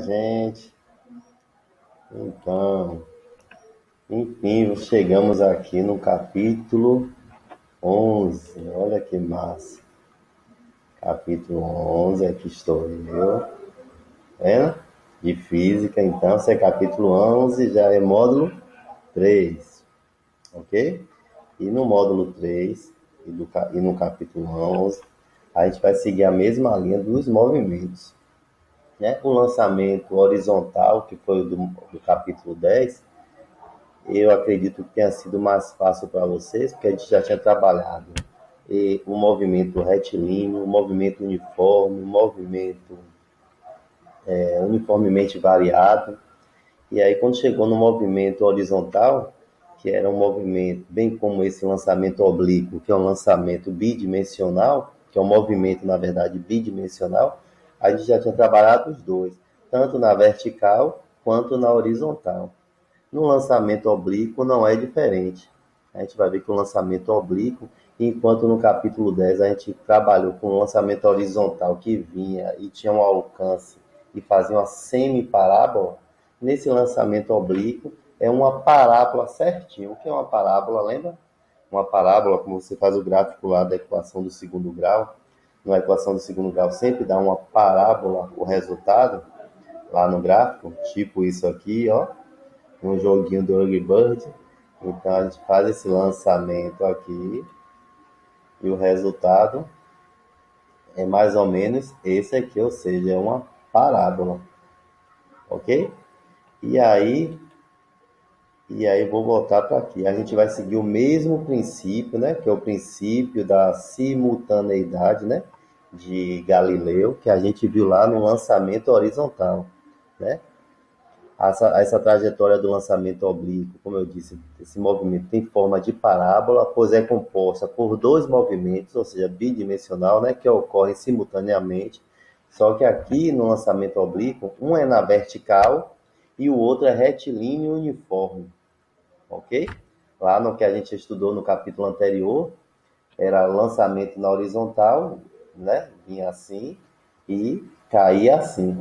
Gente, então, enfim, chegamos aqui no capítulo 11. Olha que massa. Capítulo 11, aqui estou eu, vendo? De física, então, se é capítulo 11, já é módulo 3, ok? E no módulo 3 e no capítulo 11, a gente vai seguir a mesma linha dos movimentos, né? O lançamento horizontal, que foi o do capítulo 10, eu acredito que tenha sido mais fácil para vocês, porque a gente já tinha trabalhado o movimento retilíneo, o movimento uniforme, o movimento uniformemente variado. E aí, quando chegou no movimento horizontal, que era um movimento, bem como esse lançamento oblíquo, que é um lançamento bidimensional, que é um movimento, na verdade, bidimensional, a gente já tinha trabalhado os dois, tanto na vertical quanto na horizontal. No lançamento oblíquo não é diferente. A gente vai ver que o lançamento oblíquo, enquanto no capítulo 10 a gente trabalhou com o lançamento horizontal que vinha e tinha um alcance e fazia uma semi-parábola, nesse lançamento oblíquo é uma parábola certinho. O que é uma parábola, lembra? Uma parábola, como você faz o gráfico lá da equação do segundo grau, na equação do segundo grau sempre dá uma parábola o resultado lá no gráfico, tipo isso aqui, ó, um joguinho do Early Bird. Então a gente faz esse lançamento aqui e o resultado é mais ou menos esse aqui, ou seja, é uma parábola, ok? E aí, e aí vou voltar para aqui. A gente vai seguir o mesmo princípio, né? Que é o princípio da simultaneidade, né? De Galileu, que a gente viu lá no lançamento horizontal, né? Essa trajetória do lançamento oblíquo, como eu disse, esse movimento tem forma de parábola, pois é composta por dois movimentos, ou seja, bidimensional, né, que ocorrem simultaneamente. Só que aqui no lançamento oblíquo, um é na vertical e o outro é retilíneo e uniforme, ok? Lá no que a gente estudou no capítulo anterior, era lançamento na horizontal, né, vinha assim e caía assim.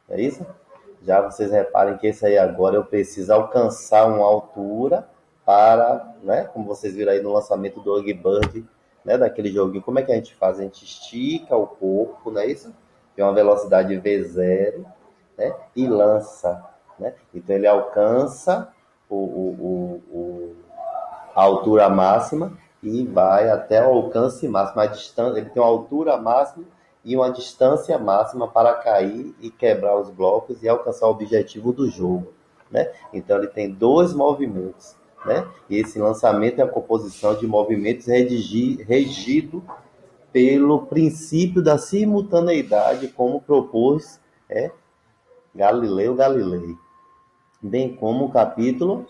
É isso? Já vocês reparem que esse aí agora eu preciso alcançar uma altura para, né? Como vocês viram aí no lançamento do Early Bird, né? Daquele joguinho. Como é que a gente faz? A gente estica o corpo, não é isso? Tem uma velocidade V0, né? E lança, né? Então ele alcança a altura máxima e vai até o alcance máximo. A distância, ele tem uma altura máxima e uma distância máxima para cair e quebrar os blocos e alcançar o objetivo do jogo, né? Então ele tem dois movimentos, né? E esse lançamento é a composição de movimentos regido pelo princípio da simultaneidade, como propôs Galileu Galilei, bem como o capítulo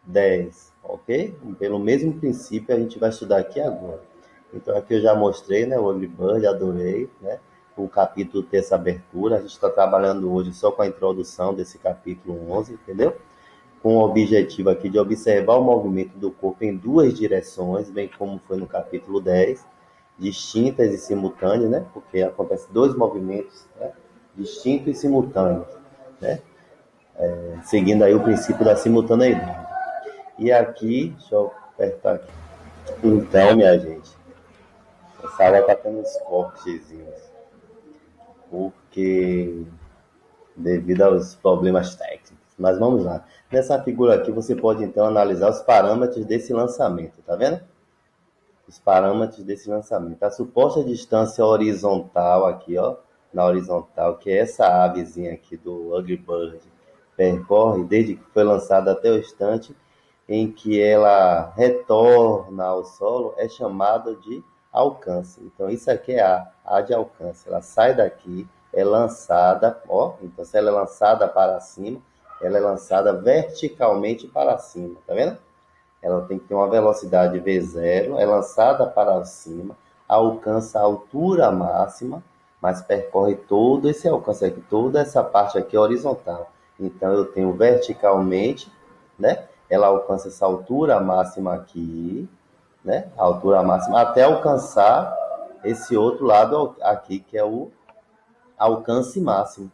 10, ok? Pelo mesmo princípio a gente vai estudar aqui agora. Então aqui eu já mostrei, né, o Early Bird, adorei, né? O capítulo tem essa abertura, a gente está trabalhando hoje só com a introdução desse capítulo 11, entendeu? Com o objetivo aqui de observar o movimento do corpo em duas direções, bem como foi no capítulo 10, distintas e simultâneas, né? Porque acontecem dois movimentos, né, distintos e simultâneos, né? Seguindo aí o princípio da simultaneidade. E aqui, deixa eu apertar aqui. Então, minha gente, essa aula tá tendo uns cortezinhos, porque devido aos problemas técnicos. Mas vamos lá. Nessa figura aqui você pode então analisar os parâmetros desse lançamento, tá vendo? Os parâmetros desse lançamento. A suposta distância horizontal aqui, ó, na horizontal, que é essa avezinha aqui do Ugly Bird, percorre desde que foi lançada até o instante em que ela retorna ao solo, é chamada de alcance. Então isso aqui é a de alcance. Ela sai daqui, é lançada, ó, então se ela é lançada para cima, ela é lançada verticalmente para cima, tá vendo? Ela tem que ter uma velocidade V0, é lançada para cima, alcança a altura máxima, mas percorre todo esse alcance aqui, toda essa parte aqui horizontal. Então eu tenho verticalmente, né? Ela alcança essa altura máxima aqui, né? A altura máxima até alcançar esse outro lado aqui, que é o alcance máximo,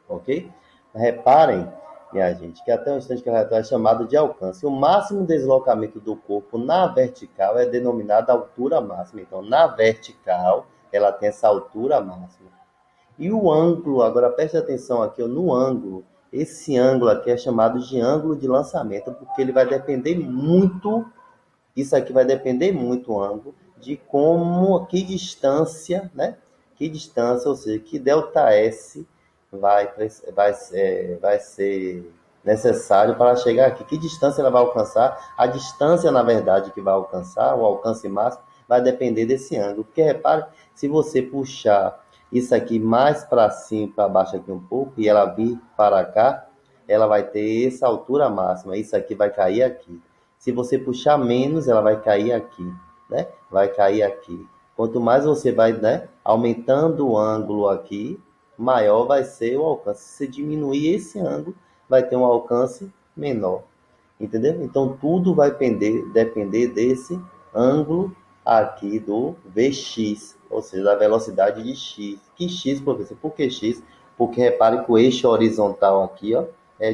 ok? Reparem, minha gente, que até o instante que ela é chamado de alcance. O máximo deslocamento do corpo na vertical é denominado altura máxima. Então, na vertical, ela tem essa altura máxima. E o ângulo, agora preste atenção aqui, no ângulo. Esse ângulo aqui é chamado de ângulo de lançamento, porque ele vai depender muito, isso aqui vai depender muito, o ângulo, de que distância, né? Que distância, ou seja, que ΔS vai ser necessário para chegar aqui. Que distância ela vai alcançar? A distância, na verdade, que vai alcançar, o alcance máximo, vai depender desse ângulo. Porque, repare, se você puxar isso aqui mais para cima, para baixo aqui um pouco, e ela vir para cá, ela vai ter essa altura máxima. Isso aqui vai cair aqui. Se você puxar menos, ela vai cair aqui, né? Vai cair aqui. Quanto mais você vai, né, aumentando o ângulo aqui, maior vai ser o alcance. Se você diminuir esse ângulo, vai ter um alcance menor. Entendeu? Então, tudo vai depender desse ângulo aqui do Vx, ou seja, da velocidade de x. Que x, professor? Por que x? Porque repare que o eixo horizontal aqui, ó,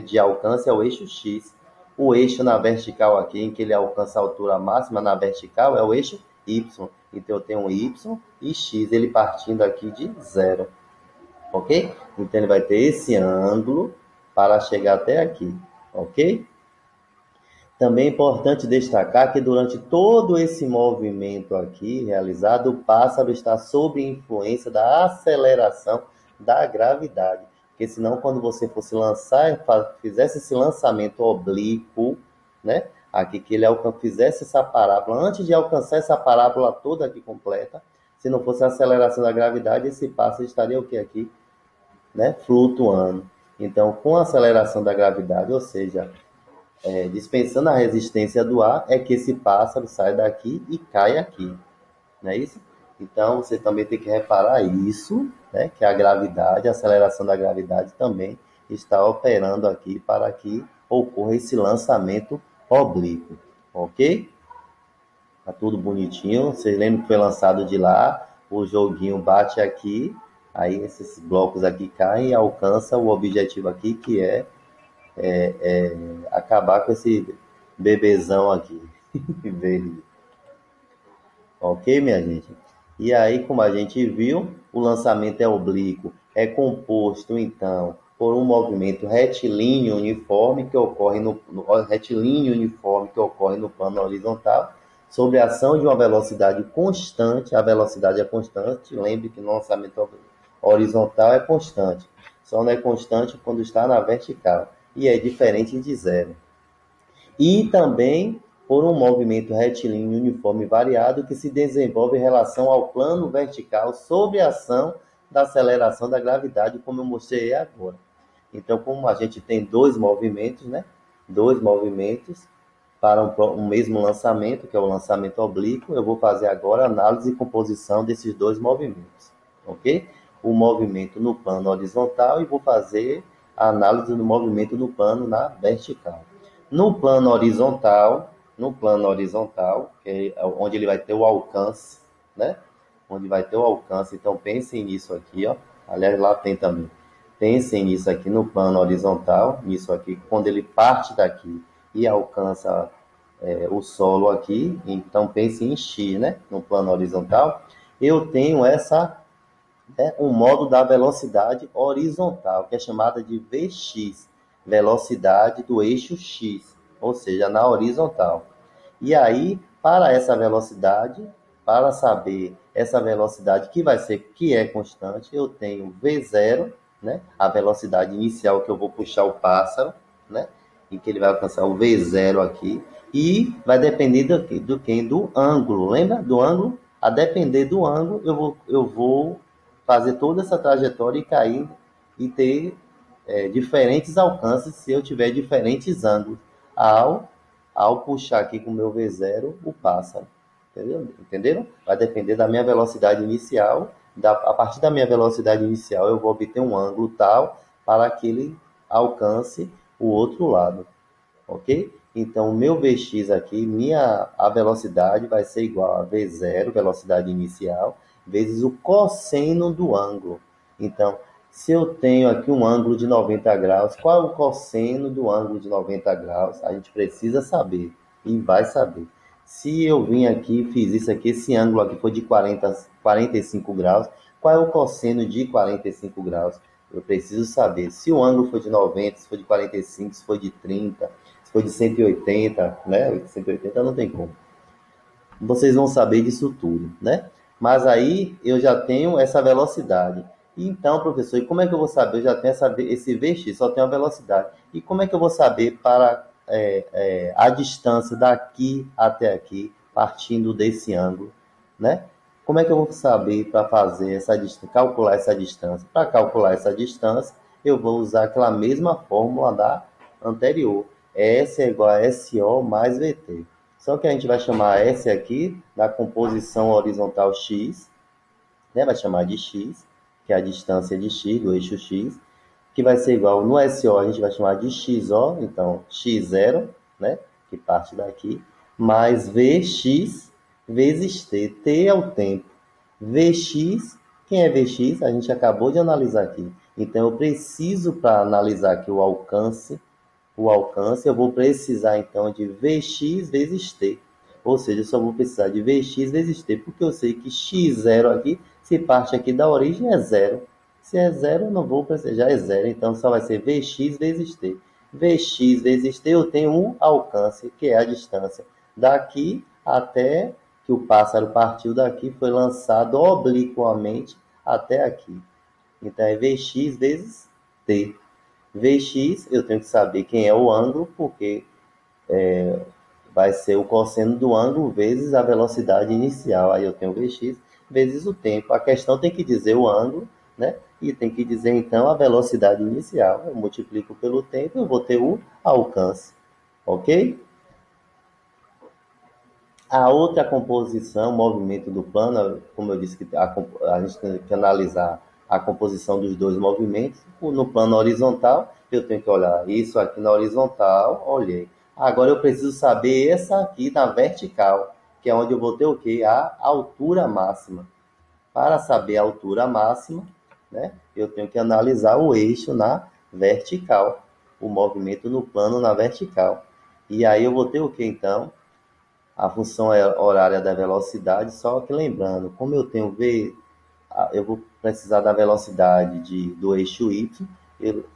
de alcance é o eixo x. O eixo na vertical aqui, em que ele alcança a altura máxima na vertical, é o eixo y. Então, eu tenho um y e x, ele partindo aqui de zero. Ok? Então, ele vai ter esse ângulo para chegar até aqui. Ok? Também é importante destacar que durante todo esse movimento aqui realizado, o pássaro está sob influência da aceleração da gravidade. Porque senão, quando você fosse lançar, fizesse esse lançamento oblíquo, né? Aqui que ele fizesse essa parábola, antes de alcançar essa parábola toda aqui completa, se não fosse a aceleração da gravidade, esse pássaro estaria o que aqui? Né? Flutuando. Então, com a aceleração da gravidade, ou seja, dispensando a resistência do ar, é que esse pássaro sai daqui e cai aqui, não é isso? Então, você também tem que reparar isso, né? Que a gravidade, a aceleração da gravidade também está operando aqui para que ocorra esse lançamento oblíquo, ok? Tá tudo bonitinho, vocês lembram que foi lançado de lá, o joguinho bate aqui, aí esses blocos aqui caem e alcança o objetivo aqui, que é acabar com esse bebezão aqui, verde. Ok, minha gente? E aí, como a gente viu, o lançamento oblíquo é composto, então, por um movimento retilíneo uniforme que ocorre no plano horizontal, sob a ação de uma velocidade constante. A velocidade é constante, lembre que no lançamento horizontal é constante. Só não é constante quando está na vertical. E é diferente de zero. E também por um movimento retilíneo uniforme variado que se desenvolve em relação ao plano vertical sob a ação da aceleração da gravidade, como eu mostrei agora. Então, como a gente tem dois movimentos, né? Dois movimentos para um mesmo lançamento, que é o lançamento oblíquo, eu vou fazer agora a análise e composição desses dois movimentos, ok? O movimento no plano horizontal e vou fazer a análise do movimento no plano na vertical. No plano horizontal, que é onde ele vai ter o alcance, né? Onde vai ter o alcance. Então, pensem nisso aqui, ó. Aliás, lá tem também. Pensem nisso aqui no plano horizontal, nisso aqui, quando ele parte daqui e alcança o solo aqui. Então, pensem em X, né? No plano horizontal. Eu tenho um modo da velocidade horizontal, que é chamada de Vx, velocidade do eixo X, ou seja, na horizontal. E aí, para essa velocidade, para saber essa velocidade que é constante, eu tenho V0, né? A velocidade inicial que eu vou puxar o pássaro, né? Em que ele vai alcançar o V0 aqui, e vai depender do ângulo, lembra? Do ângulo? A depender do ângulo, eu vou fazer toda essa trajetória e cair e ter diferentes alcances se eu tiver diferentes ângulos ao puxar aqui com o meu V0 o pássaro. Entendeu? Entenderam? Vai depender da minha velocidade inicial. A partir da minha velocidade inicial, eu vou obter um ângulo tal para que ele alcance o outro lado. Ok? Então, o meu Vx aqui, a velocidade vai ser igual a V0, velocidade inicial, vezes o cosseno do ângulo. Então, Se eu tenho aqui um ângulo de 90 graus, qual é o cosseno do ângulo de 90 graus? A gente precisa saber e vai saber. Se eu vim aqui e fiz isso aqui, esse ângulo aqui foi de 45 graus, qual é o cosseno de 45 graus? Eu preciso saber. Se o ângulo foi de 90, se foi de 45, se foi de 30, se foi de 180, né? 180 não tem como. Vocês vão saber disso tudo, né? Mas aí eu já tenho essa velocidade. Então, professor, e como é que eu vou saber? Eu já tenho esse Vx, só tenho a velocidade. E como é que eu vou saber para a distância daqui até aqui, partindo desse ângulo, né? Como é que eu vou saber para fazer essa distância, calcular essa distância? Para calcular essa distância, eu vou usar aquela mesma fórmula da anterior. S é igual a SO mais VT. Só que a gente vai chamar S aqui da composição horizontal x, né? Vai chamar de x, que é a distância de x, do eixo x, que vai ser igual, no SO a gente vai chamar de XO, então x0, né? Que parte daqui, mais Vx vezes t. T é o tempo. Vx, quem é Vx? A gente acabou de analisar aqui. Então eu preciso, para analisar aqui o alcance, eu vou precisar então de Vx vezes t. Ou seja, eu só vou precisar de Vx vezes t, porque eu sei que x0 aqui, se parte aqui da origem, é zero. Se é zero, eu não vou precisar, já é zero, então só vai ser Vx vezes t. Vx vezes t, eu tenho um alcance, que é a distância daqui até que o pássaro partiu daqui, foi lançado obliquamente até aqui. Então é Vx vezes t. Vx, eu tenho que saber quem é o ângulo, porque vai ser o cosseno do ângulo vezes a velocidade inicial. Aí eu tenho Vx vezes o tempo. A questão tem que dizer o ângulo, né? E tem que dizer, então, a velocidade inicial. Eu multiplico pelo tempo, eu vou ter o alcance. Ok? A outra composição, movimento do plano, como eu disse, que a gente tem que analisar a composição dos dois movimentos. No plano horizontal, eu tenho que olhar isso aqui na horizontal, olhei. Agora eu preciso saber essa aqui na vertical, que é onde eu vou ter o quê? A altura máxima. Para saber a altura máxima, né, eu tenho que analisar o eixo na vertical, o movimento no plano na vertical. E aí eu vou ter o que então? A função horária da velocidade, só que lembrando, como eu tenho V, eu vou precisar da velocidade do eixo Y,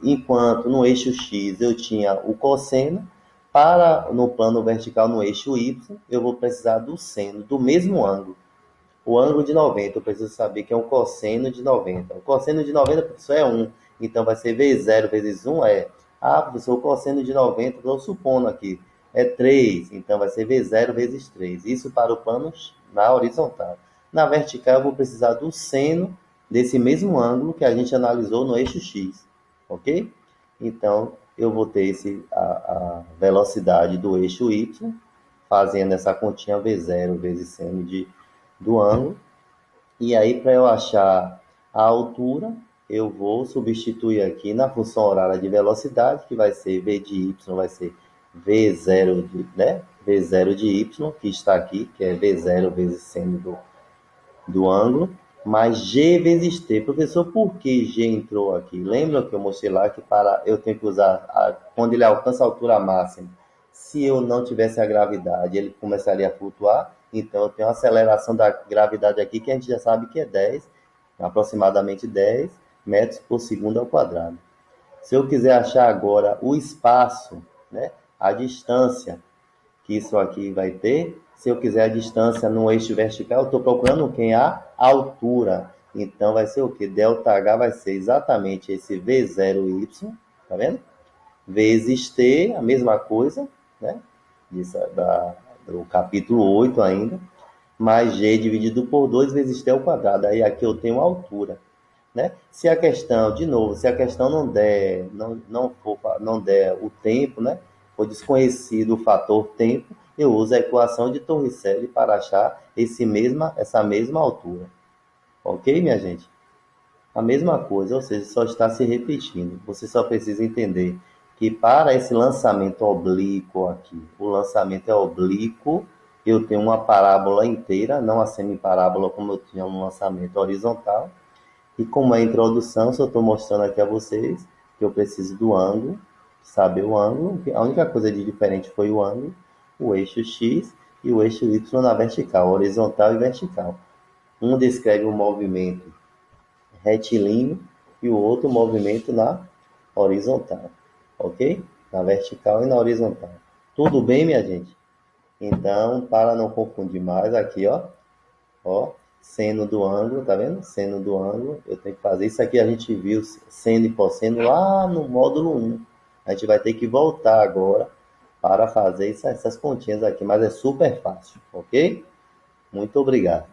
enquanto no eixo X eu tinha o cosseno, para no plano vertical no eixo Y, eu vou precisar do seno, do mesmo ângulo. O ângulo de 90, eu preciso saber que é um cosseno de 90. O cosseno de 90, professor, é 1. Então, vai ser V0 vezes 1 professor, o cosseno de 90, estou supondo aqui, é 3. Então, vai ser V0 vezes 3. Isso para o plano na horizontal. Na vertical, eu vou precisar do seno desse mesmo ângulo que a gente analisou no eixo X. Ok? Então, eu vou ter a velocidade do eixo Y, fazendo essa continha V0 vezes seno do ângulo. E aí, para eu achar a altura, eu vou substituir aqui na função horária de velocidade, que vai ser V de y, vai ser V0 né? V0 de y, que está aqui, que é V0 vezes seno do ângulo, mais G vezes T. Professor, por que G entrou aqui? Lembra que eu mostrei lá que eu tenho que usar, quando ele alcança a altura máxima, se eu não tivesse a gravidade, ele começaria a flutuar. Então, eu tenho uma aceleração da gravidade aqui, que a gente já sabe que é 10, aproximadamente 10 metros por segundo ao quadrado. Se eu quiser achar agora o espaço, né, a distância que isso aqui vai ter, se eu quiser a distância no eixo vertical, eu estou procurando quem? A altura. Então, vai ser o que? ΔH vai ser exatamente esse V0y, tá vendo? Vezes T, a mesma coisa, né? Do capítulo 8 ainda, mais G dividido por 2 vezes T ao quadrado. Aí aqui eu tenho a altura, né? Se a questão, de novo, se a questão não der o tempo, né? For desconhecido o fator tempo, eu uso a equação de Torricelli para achar essa mesma altura. Ok, minha gente? A mesma coisa, ou seja, só está se repetindo. Você só precisa entender que para esse lançamento oblíquo aqui, o lançamento é oblíquo, eu tenho uma parábola inteira, não a semiparábola como eu tinha no lançamento horizontal, E como é a introdução, só estou mostrando aqui a vocês que eu preciso do ângulo, saber o ângulo. A única coisa de diferente foi o ângulo, o eixo X e o eixo Y na vertical, horizontal e vertical. Um descreve o movimento retilíneo e o outro movimento na horizontal, ok? Na vertical e na horizontal. Tudo bem, minha gente? Então, para não confundir mais, aqui, ó, seno do ângulo, tá vendo? Seno do ângulo, eu tenho que fazer isso aqui, a gente viu seno e cosseno lá no módulo 1. A gente vai ter que voltar agora para fazer essas continhas aqui, mas é super fácil, ok? Muito obrigado.